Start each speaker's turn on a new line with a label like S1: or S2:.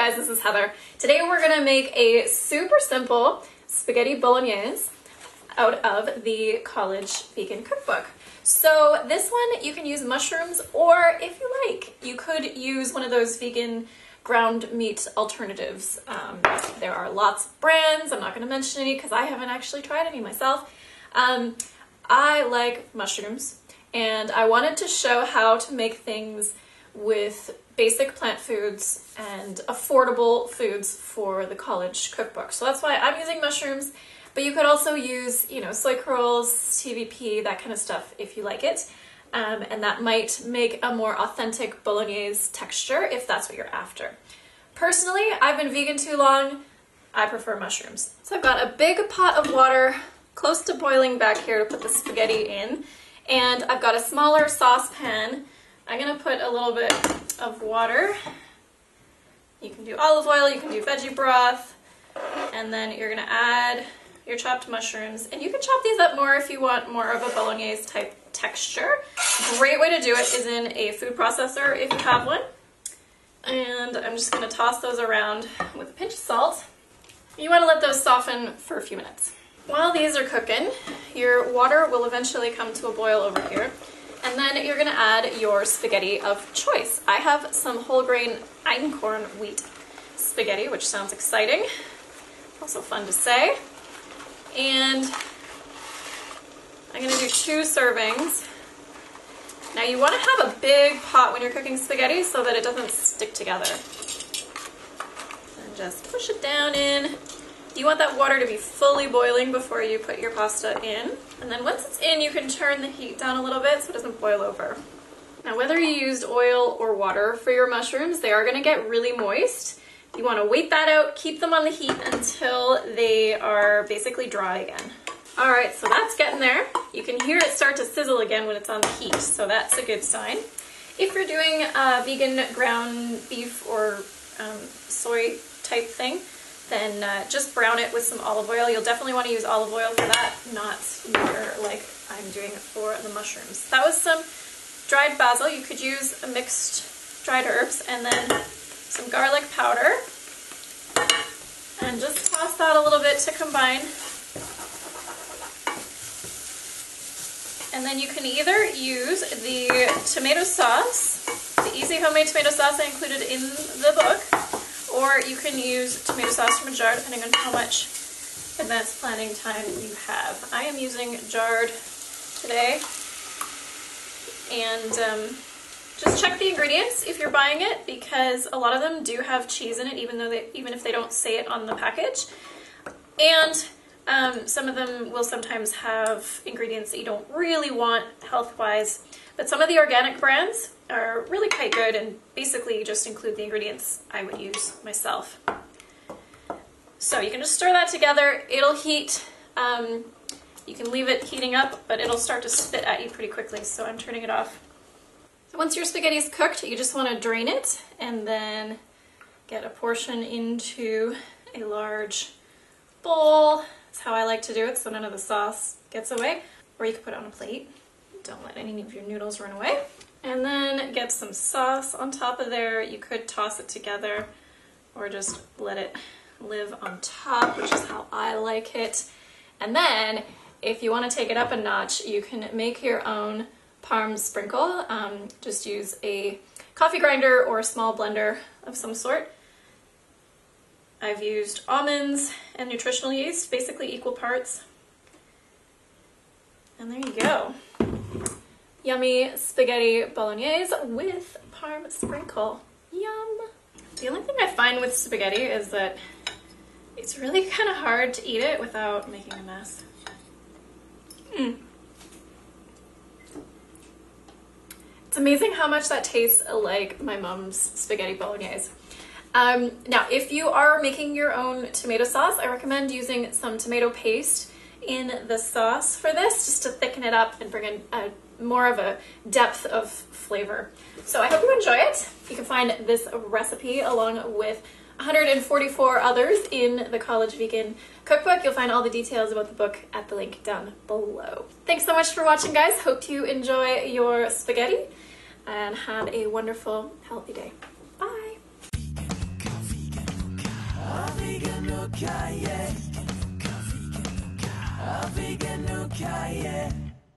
S1: guys, this is Heather. Today we're gonna make a super simple spaghetti bolognese out of the college vegan cookbook. So this one you can use mushrooms, or if you like, you could use one of those vegan ground meat alternatives. There are lots of brands. I'm not gonna mention any because I haven't actually tried any myself. I like mushrooms, and I wanted to show how to make things with basic plant foods and affordable foods for the college cookbook. So that's why I'm using mushrooms, but you could also use, soy curls, TVP, that kind of stuff if you like it. And that might make a more authentic bolognese texture if that's what you're after. Personally, I've been vegan too long. I prefer mushrooms. So I've got a big pot of water close to boiling back here to put the spaghetti in. And I've got a smaller saucepan. I'm gonna put a little bit of water. You can do olive oil, you can do veggie broth, and then you're gonna add your chopped mushrooms. And you can chop these up more if you want more of a bolognese type texture. Great way to do it is in a food processor if you have one. And I'm just gonna toss those around with a pinch of salt. You wanna let those soften for a few minutes. While these are cooking, your water will eventually come to a boil over here. And then you're gonna add your spaghetti of choice. I have some whole grain einkorn wheat spaghetti, which sounds exciting. Also fun to say. And I'm gonna do 2 servings. Now you wanna have a big pot when you're cooking spaghetti so that it doesn't stick together. And just push it down in. You want that water to be fully boiling before you put your pasta in. And then once it's in, you can turn the heat down a little bit so it doesn't boil over. Now, whether you used oil or water for your mushrooms, they are gonna get really moist. You wanna wait that out, keep them on the heat until they are basically dry again. All right, so that's getting there. You can hear it start to sizzle again when it's on the heat, so that's a good sign. If you're doing a vegan ground beef or soy type thing, then just brown it with some olive oil. You'll definitely want to use olive oil for that, not near like I'm doing for the mushrooms. That was some dried basil. You could use a mixed dried herbs, and then some garlic powder. And just toss that a little bit to combine. And then you can either use the tomato sauce, the easy homemade tomato sauce I included in the book, or you can use tomato sauce from a jar depending on how much advanced planning time you have. I am using jarred today. And just check the ingredients if you're buying it, because a lot of them do have cheese in it, even if they don't say it on the package. And some of them will sometimes have ingredients that you don't really want health-wise. But some of the organic brands are really quite good and basically just include the ingredients I would use myself. So you can just stir that together. It'll heat. You can leave it heating up, but it'll start to spit at you pretty quickly, so I'm turning it off. So once your spaghetti is cooked, you just want to drain it and then get a portion into a large bowl. That's how I like to do it, so none of the sauce gets away. Or you can put it on a plate. Don't let any of your noodles run away. And then get some sauce on top of there. You could toss it together or just let it live on top, which is how I like it. And then if you want to take it up a notch, you can make your own parm sprinkle. Just use a coffee grinder or a small blender of some sort. I've used almonds and nutritional yeast, basically equal parts. And there you go. Yummy spaghetti bolognese with parm sprinkle. Yum! The only thing I find with spaghetti is that it's really kind of hard to eat it without making a mess. It's amazing how much that tastes like my mom's spaghetti bolognese. Now, if you are making your own tomato sauce, I recommend using some tomato paste in the sauce for this, just to thicken it up and bring in more of a depth of flavor. So I hope you enjoy it. You can find this recipe along with 144 others in the College Vegan Cookbook. You'll find all the details about the book at the link down below. Thanks so much for watching, guys. Hope you enjoy your spaghetti and have a wonderful, healthy day. Bye!
S2: vegan, yeah. A vegan nooka, yeah.